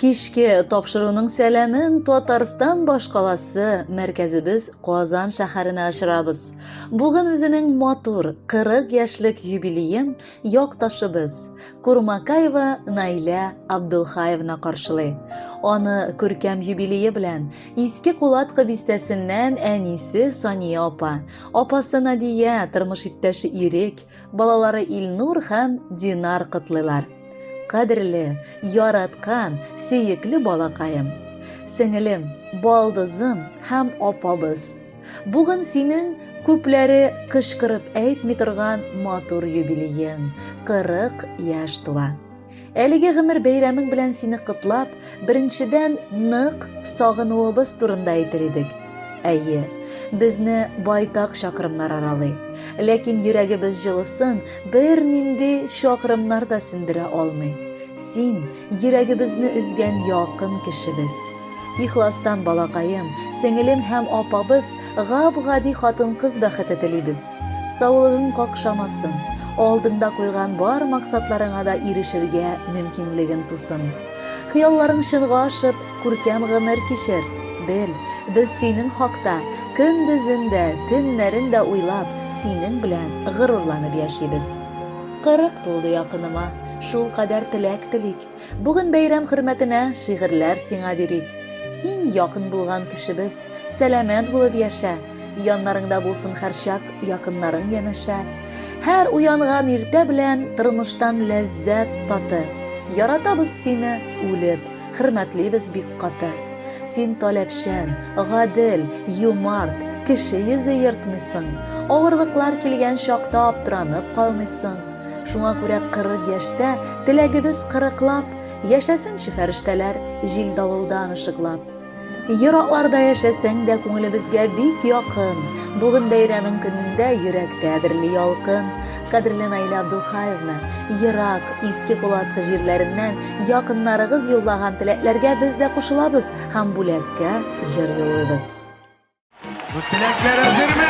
Кичке тапшыруның сәләмен Татарстан башкаласы мәркәзебез Казан шәһәренә ашырабыз. Бүген үзенең матур 40 яшьлек юбилеен якташыбыз Курмакаева Наилә Абдулхаевна каршылый. Аны күркәм юбилее белән Иске Кулатка бистәсеннән әнисе Сания апа, апасы Надия, тормыш иптәше Ирек, балалары Илнур һәм Динар котлыйлар. Кадерле, яраткан, сөекле балакаем, сеңелем, балдызым һәм апабыз. Бүген синең күпләре кычкырып әйтми торган матур юбилеең 40 яшь тула. Әлеге гомер бәйрәмең белән сине котлап, беренчедән нык сагынуыбыз турында әйтер идек. Әйе, безне байтак чакрымнар аралый, ләкин йөрәгебез җылысын бернинди чакрымнар да сүндерә алмый. Син йөрәгебезне үзгән якын кешебез. Ихластан балакаем, сеңелем һәм апабыз гап-гади хатын-кыз бәхете телибез. Саулыгың какшамасын, алдыңда куйган бар максатларыңа да ирешергә мөмкинлеген тусын. Хыялларың чынга ашып, күркәм гомер кичер. Бел, без синең хакта көндезендә, төннәрендә уйлап, синең белән горурланып яшибез. 40 тулды якыныма, шул кадәр теләк телик. Бүген бәйрәм хөрмәтенә шигырьләр сиңа бирик. Иң якын булган кешебез, сәламәт булып яшә. Яннарыңда булсын һәрчак якыннарың янәшә. Һәр уянган иртә белән тормыштан ләззәт таты. Яратабыз сине үлеп, хөрмәтлибез бик каты. Син таләпчән, гадел, юмарт, кеше йөзе йыртмыйсың. Авырлыклар килгән чакта аптыранып калмыйсың. Шуңа күрә 40 яшьтә теләгебез кырыклап, яшәсенче фәрештәләр җил давылдан ышыклап. Еракларда яшәсәң дә күңелебезгә бик якын. Бүген бәйрәмең көнендә йөрәктәдер ялкын. Кадерле Наилә Абдулхаевна, ерак, Иске Кулатка җирләреннән якыннарыгыз юллаган теләкләргә без дә кушылабыз һәм бүләккә җыр юллыйбыз. Bu tilaklar hazırmı?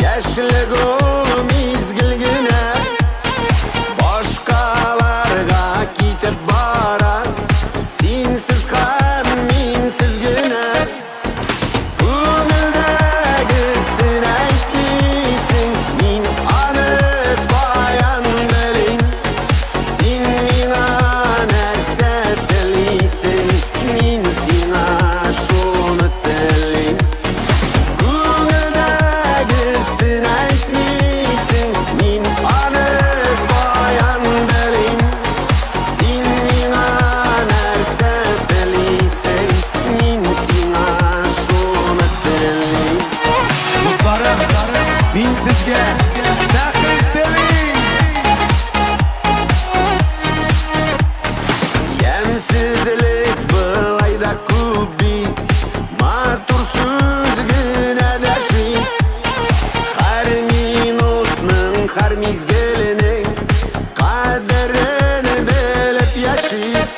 Yaşlı ol mizgil güne, başkalarga kitip bara, sinsiz kan minsiz güne. Gönüldegisin aytmıysin, min anıp bayan belin. Sin mina nerse teliysin, min sina şunu telin. Min sizge takip delin. Yemsizlik bulayda kubik, matur süzgüne deşik. Her minutның, her mizgilinin kaderini bilip yaşayıp.